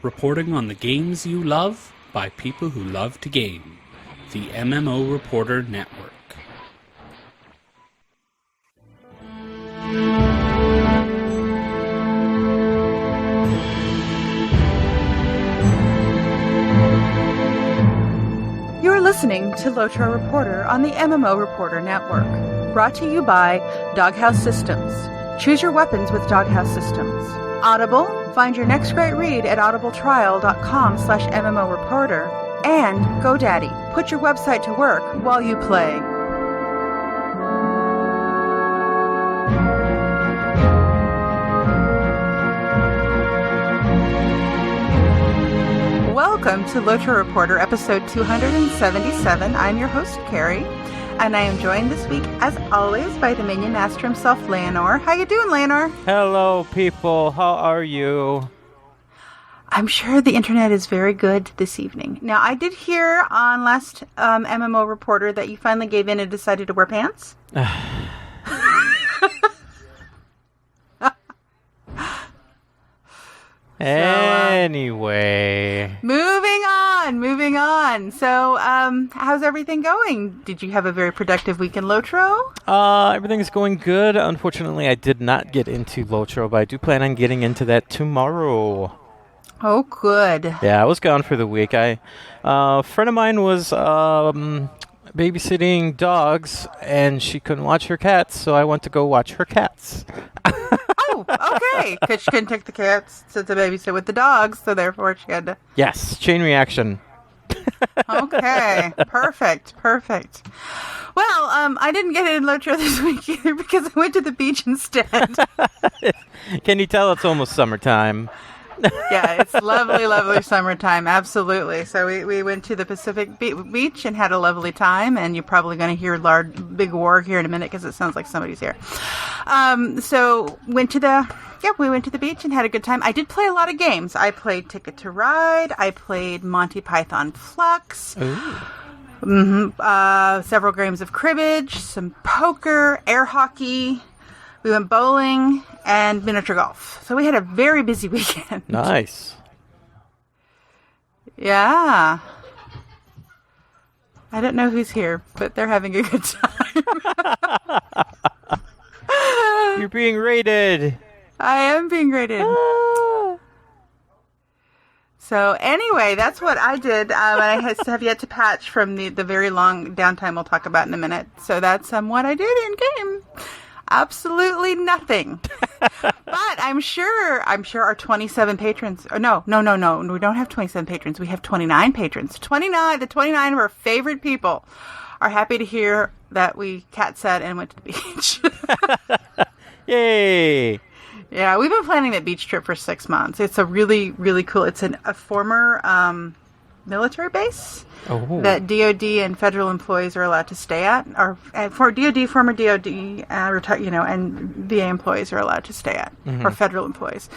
reporting on the games you love by people who love to game. The MMO Reporter Network. You're listening to LOTRO Reporter on the MMO Reporter Network. Brought to you by Doghouse Systems. Choose your weapons with Doghouse Systems. Audible. Find your next great read at audibletrial.com/MMO Reporter. And GoDaddy. Put your website to work while you play. Welcome to LOTRO Reporter, episode 277. I'm your host, Carrie, and I am joined this week, as always, by the Minion Master himself, Leonor. How you doing, Leonor? Hello, people. How are you? I'm sure the internet is very good this evening. Now, I did hear on last MMO Reporter that you finally gave in and decided to wear pants. Anyway. Moving on. So, how's everything going? Did you have a very productive week in LOTRO? Everything's going good. Unfortunately, I did not get into LOTRO, but I do plan on getting into that tomorrow. Oh, good. Yeah, I was gone for the week. A friend of mine was babysitting dogs, and she couldn't watch her cats, so I went to go watch her cats. Oh, okay. Because she couldn't take the cats to babysit with the dogs, so therefore she had to... Yes, chain reaction. Okay, perfect. Well, I didn't get in LOTRO this week either because I went to the beach instead. Can you tell it's almost summertime? Yeah, it's lovely summertime, absolutely. So we went to the Pacific Beach and had a lovely time, and you're probably going to hear big war here in a minute because it sounds like somebody's here. So we went to the beach and had a good time. I did play a lot of games. I played Ticket to Ride. I played Monty Python Flux. Several games of cribbage, some poker, air hockey. We went bowling and miniature golf. So we had a very busy weekend. Nice. Yeah. I don't know who's here, but they're having a good time. You're being raided. I am being raided. So anyway, that's what I did. I have yet to patch from the very long downtime we'll talk about in a minute. So that's what I did in game. Absolutely nothing. But I'm sure our 27 patrons... No. We don't have 27 patrons. We have 29 patrons. The 29 of our favorite people are happy to hear that we cat sat and went to the beach. Yay! Yeah, we've been planning that beach trip for 6 months. It's a really, really cool... It's a former military base that DoD and federal employees are allowed to stay at, or for DoD, former DoD, and VA employees are allowed to stay at, or federal employees.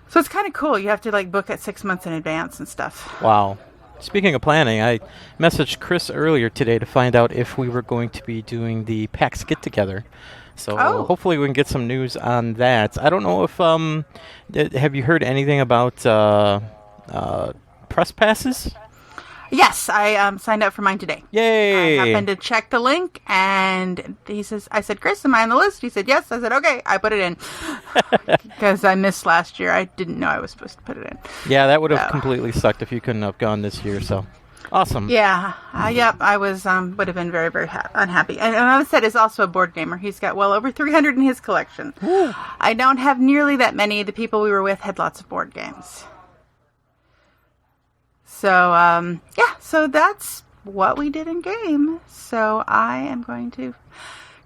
So it's kind of cool. You have to book it 6 months in advance and stuff. Wow. Speaking of planning, I messaged Chris earlier today to find out if we were going to be doing the PAX get-together. So hopefully we can get some news on that. I don't know if have you heard anything about press passes? Yes, I signed up for mine today. Yay! I happened to check the link, and I said, Chris, am I on the list? He said, yes. I said, okay. I put it in. Because I missed last year. I didn't know I was supposed to put it in. Yeah, that would have completely sucked if you couldn't have gone this year, so... Awesome. Yeah. I was would have been very, very unhappy. And another said is also a board gamer. He's got well over 300 in his collection. Ooh. I don't have nearly that many. The people we were with had lots of board games. So, so that's what we did in game. So I am going to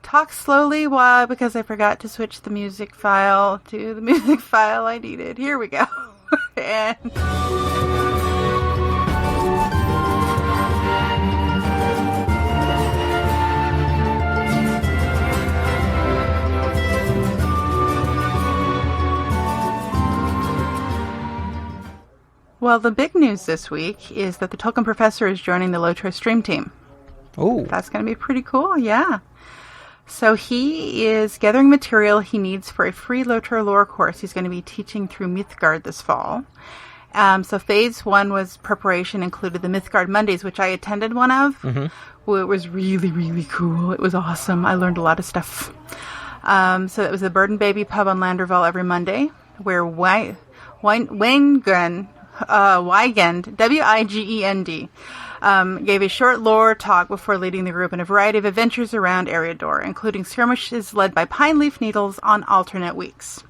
talk slowly because I forgot to switch the music file to the music file I needed. Here we go. And... Well, the big news this week is that the Tolkien Professor is joining the LOTRO Stream Team. Oh. That's going to be pretty cool, yeah. So he is gathering material he needs for a free LOTRO lore course he's going to be teaching through Mythgard this fall. So phase 1 was preparation, included the Mythgard Mondays, which I attended one of. Mm-hmm. Well, it was really, really cool. It was awesome. I learned a lot of stuff. So it was the Bird and Baby Pub on Landroval every Monday, where Wigend, Wigend, gave a short lore talk before leading the group in a variety of adventures around Eriador, including skirmishes led by Pineleaf Needles on alternate weeks.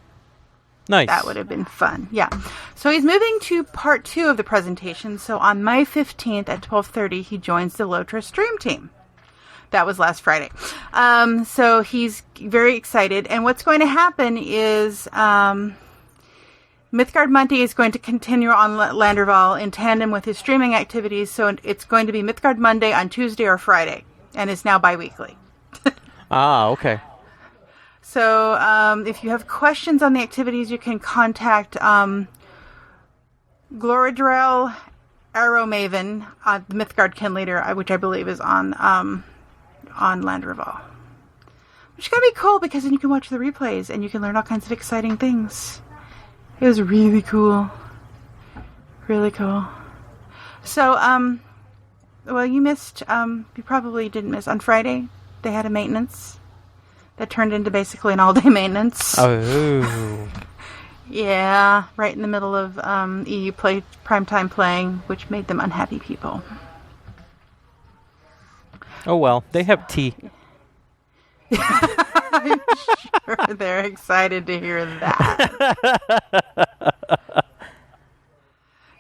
Nice. That would have been fun. Yeah. So he's moving to part 2 of the presentation. So on May 15th at 12:30, he joins the LOTRO Stream Team. That was last Friday. So he's very excited. And what's going to happen is Mythgard Monday is going to continue on Landroval in tandem with his streaming activities. So it's going to be Mythgard Monday on Tuesday or Friday. And it's now bi-weekly. Okay. So if you have questions on the activities, you can contact Gloridrel Arrowmaven, the Mythgard Kin Leader, which I believe is on Landroval. Which is going to be cool because then you can watch the replays and you can learn all kinds of exciting things. It was really cool. Really cool. So, well, you missed, you probably didn't miss. On Friday, they had a maintenance that turned into basically an all-day maintenance. Oh. Yeah, right in the middle of EU primetime playing, which made them unhappy people. Oh, well, they have tea. I'm sure they're excited to hear that.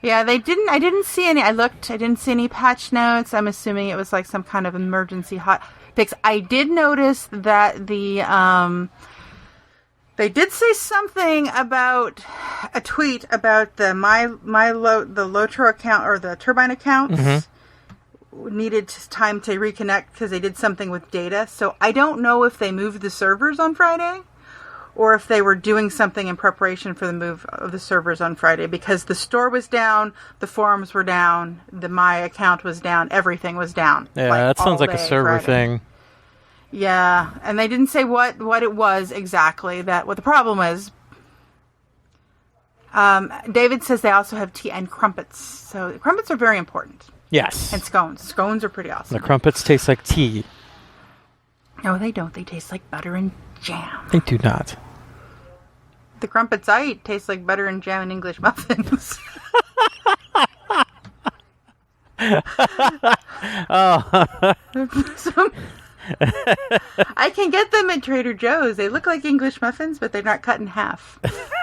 Yeah, I didn't see any. I didn't see any patch notes. I'm assuming it was like some kind of emergency hot fix. I did notice that they did say something about a tweet about the the LOTRO account or the turbine accounts needed time to reconnect because they did something with data. So I don't know if they moved the servers on Friday or if they were doing something in preparation for the move of the servers on Friday, because the store was down, the forums were down, my account was down, everything was down. Yeah, that sounds like a server thing. Yeah, and they didn't say what it was exactly, what the problem is. David says they also have tea and crumpets. So crumpets are very important. Yes. And scones. Scones are pretty awesome. The crumpets taste like tea. No, they don't. They taste like butter and jam. They do not. The crumpets I eat taste like butter and jam and English muffins. So, I can get them at Trader Joe's. They look like English muffins, but they're not cut in half.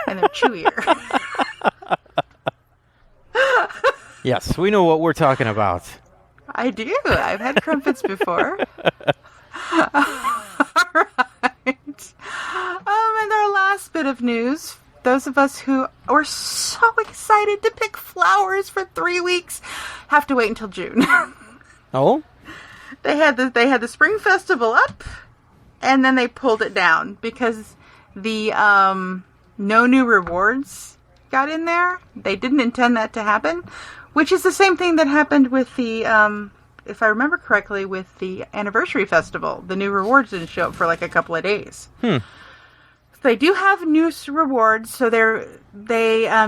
And they're chewier. Yes, we know what we're talking about. I do. I've had crumpets before. All right. And our last bit of news. Those of us who were so excited to pick flowers for 3 weeks have to wait until June. Oh? They had the spring festival up, and then they pulled it down because the no new rewards got in there. They didn't intend that to happen, which is the same thing that happened with the, if I remember correctly, with the anniversary festival. The new rewards didn't show up for like a couple of days. They do have new rewards, so they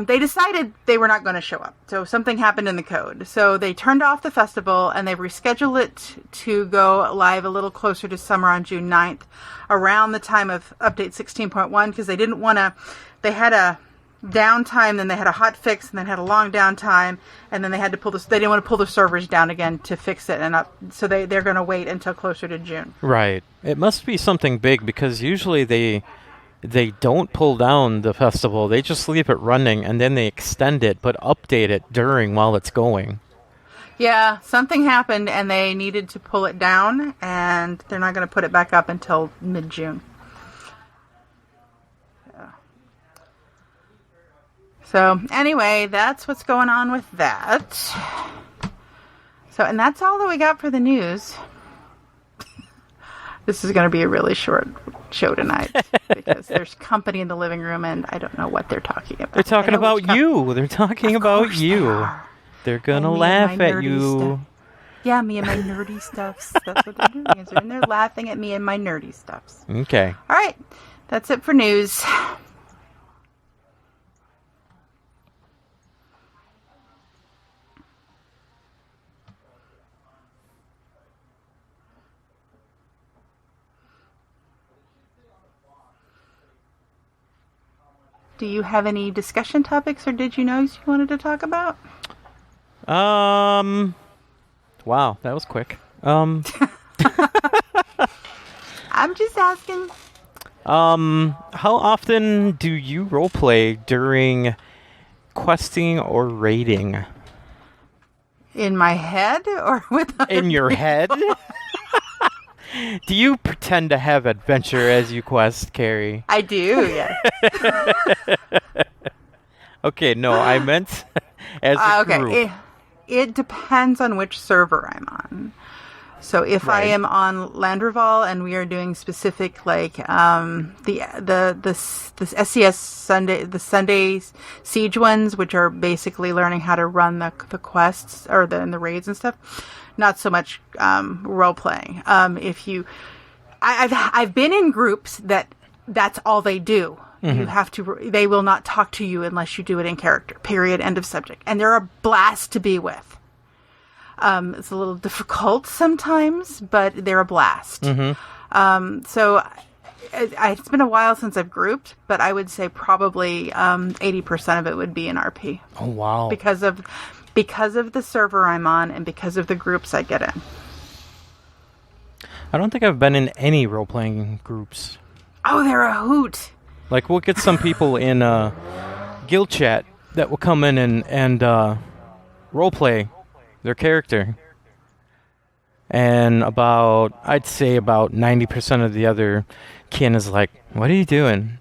decided they were not going to show up. So something happened in the code. So they turned off the festival, and they rescheduled it to go live a little closer to summer on June 9th, around the time of update 16.1, because they didn't want to... They had a downtime, then they had a hot fix, and then had a long downtime, and then they had to they didn't want to pull the servers down again to fix it, and so they're going to wait until closer to June. Right. It must be something big, because usually they don't pull down the festival. They just leave it running, and then they extend it, but update it while it's going. Yeah, something happened, and they needed to pull it down, and they're not going to put it back up until mid-June. So, anyway, that's what's going on with that. So, and that's all that we got for the news. This is going to be a really short show tonight because there's company in the living room and I don't know what they're talking about. They're talking about you. They're talking about you. They're going to laugh at you. Stuff. Yeah, me and my nerdy stuffs. That's what they're doing. They're in there laughing at me and my nerdy stuffs. Okay. All right. That's it for news. do you have any discussion topics or did you know you wanted to talk about? Wow, that was quick. I'm just asking. How often do you roleplay during questing or raiding? In my head or with other In your head? Do you pretend to have adventure as you quest, Carrie? I do, yes. Okay, no, I meant as a group. Okay, it depends on which server I'm on. So if I am on Landroval and we are doing specific like the SCS Sunday, the Sunday siege ones, which are basically learning how to run the quests or the raids and stuff, not so much role playing. I've been in groups that's all they do. Mm-hmm. You have to. They will not talk to you unless you do it in character. Period. End of subject. And they're a blast to be with. It's a little difficult sometimes, but they're a blast. Mm-hmm. So it's been a while since I've grouped, but I would say probably 80% of it would be in RP. Oh wow! Because of the server I'm on and because of the groups I get in. I don't think I've been in any role-playing groups. Oh, they're a hoot. Like we'll get some people in guild chat that will come in and roleplay their character, and I'd say about 90% of the other kin is like, "What are you doing?"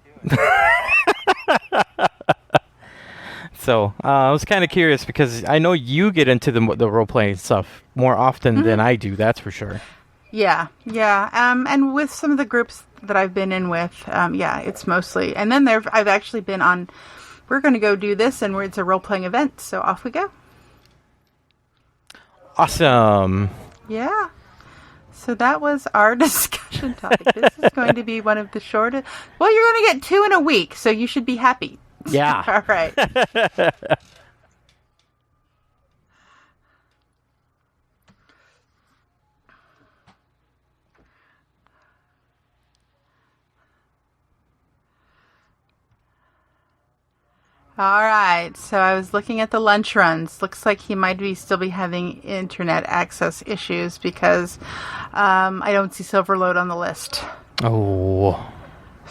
So I was kind of curious because I know you get into the role playing stuff more often than I do. That's for sure. Yeah. And with some of the groups that I've been in with, it's mostly. And then I've actually been on. We're going to go do this, and it's a role playing event. So off we go. Awesome. Yeah. So that was our discussion topic. This is going to be one of the shortest. Well, you're going to get 2 in a week, so you should be happy. Yeah. All right. All right, so I was looking at the lunch runs. Looks like he might still be having internet access issues because I don't see Silverload on the list. Oh.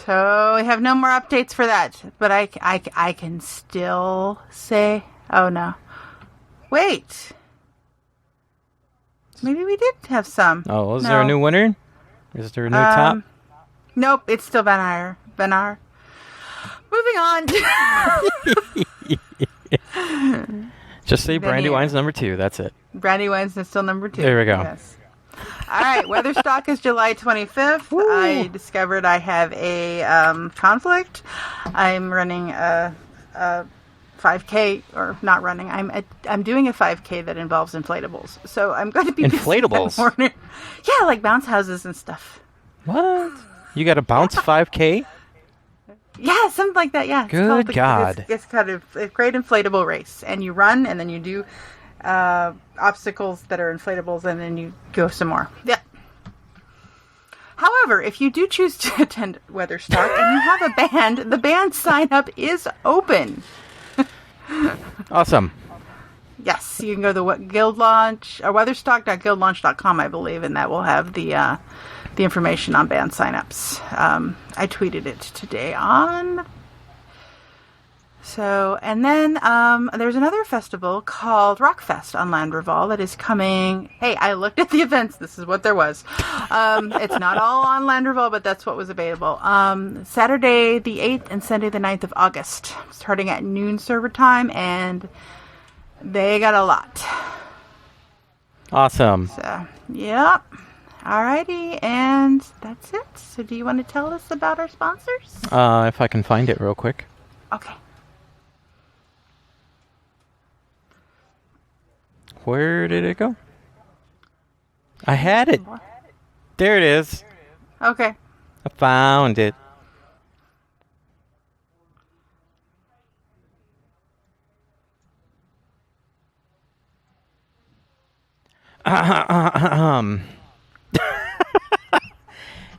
So we have no more updates for that, but I can still say, oh no. Wait. Maybe we did have some. Oh, is there a new winner? Is there a new top? Nope, it's still Benar. Moving on. Just say Brandywine's number 2. That's it. Brandywine's is still number 2. There we go. Yes. All right. Weatherstock is July 25th. Woo. I discovered I have a conflict. I'm running a 5K, or not running. I'm doing a 5K that involves inflatables. So I'm going to be inflatables. Yeah, like bounce houses and stuff. What? You got to bounce 5K? Yeah, something like that, yeah. Good God. It's kind of a great inflatable race. And you run, and then you do obstacles that are inflatables, and then you go some more. Yeah. However, if you do choose to attend Weatherstock and you have a band, the band sign-up is open. Awesome. Yes, you can go to the Guild Launch, or weatherstock.guildlaunch.com, I believe, and that will have the information on band signups. I tweeted it today on. So, and then there's another festival called Rockfest on Landroval that is coming. Hey, I looked at the events. This is what there was. It's not all on Landroval, but that's what was available. Saturday the 8th and Sunday the 9th of August, starting at noon server time, and they got a lot. Awesome. So, yep. Alrighty, and that's it. So do you want to tell us about our sponsors? If I can find it real quick. Okay. Where did it go? I had it. There it is. Okay. I found it.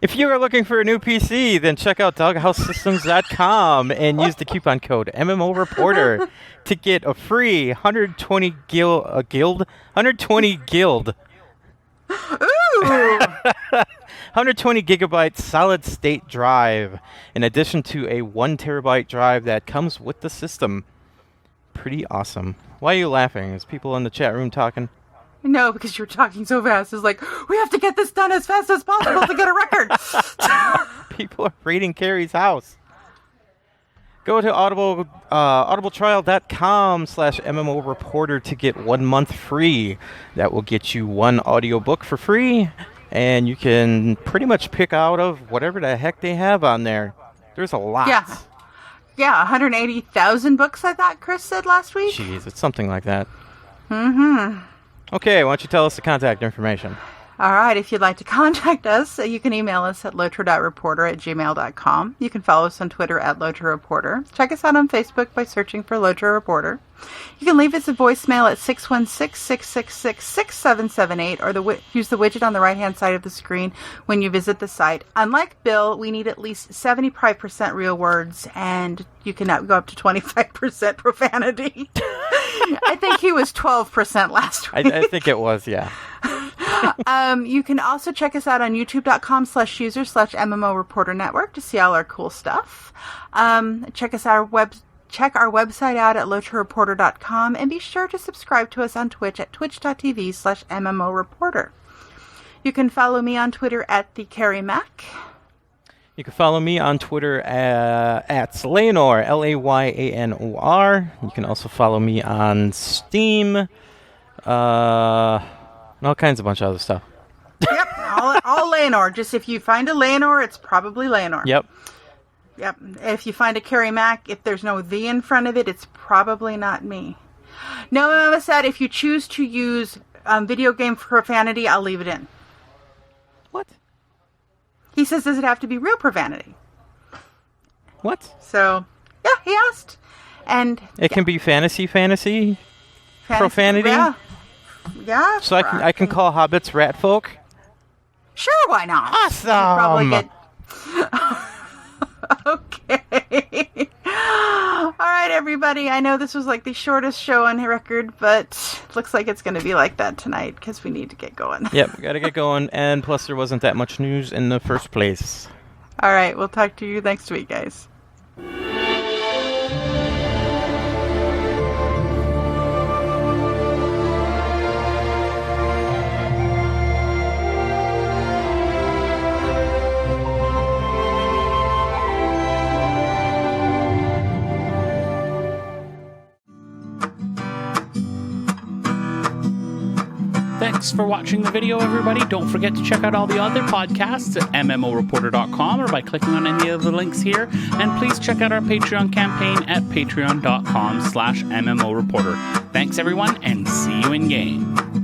If you are looking for a new PC, then check out doghousesystems.com and use the coupon code MMO Reporter to get a free 120 guild. 120 gigabyte solid state drive, in addition to a 1 terabyte drive that comes with the system. Pretty awesome. Why are you laughing? Is people in the chat room talking? No, because you're talking so fast. It's like, we have to get this done as fast as possible to get a record. People are raiding Carrie's house. Go to audibletrial.com/MMO Reporter to get 1 month free. That will get you 1 audiobook for free, and you can pretty much pick out of whatever the heck they have on there. There's a lot. Yeah, 180,000 books, I thought Chris said last week. Jeez, it's something like that. Okay, why don't you tell us the contact information? All right, if you'd like to contact us, you can email us at lotro.reporter@gmail.com. You can follow us on Twitter at LOTRO Reporter. Check us out on Facebook by searching for LOTRO Reporter. You can leave us a voicemail at 616-666-6778 or use the widget on the right-hand side of the screen when you visit the site. Unlike Bill, we need at least 75% real words, and you can go up to 25% profanity. I think he was 12% last week. I think it was, yeah. You can also check us out on youtube.com/user/MMO Reporter Network to see all our cool stuff. Check our website out at LOTROreporter.com, and be sure to subscribe to us on Twitch at twitch.tv/MMO Reporter. You can follow me on Twitter at the Carrie Mac. You can follow me on Twitter at Layanor, Layanor. You can also follow me on Steam, and all kinds of bunch of other stuff. Yep, all Layanor. Just if you find a Layanor, it's probably Layanor. Yep. If you find a Carrie Mac, if there's no "the" in front of it, it's probably not me. No, Mama said if you choose to use video game profanity, I'll leave it in. What? He says, does it have to be real profanity? What? So, yeah, he asked. And it can be fantasy profanity? Yeah. So I can call hobbits rat folk? Sure, why not? Awesome. Probably get... Okay. All right, everybody. I know this was like the shortest show on record, but it looks like it's going to be like that tonight because we need to get going. Yep, we got to get going. And plus, there wasn't that much news in the first place. All right, we'll talk to you next week, guys. Thanks for watching the video, everybody. Don't forget to check out all the other podcasts at MMOreporter.com or by clicking on any of the links here. And please check out our Patreon campaign at patreon.com/MMOreporter. Thanks, everyone, and see you in game.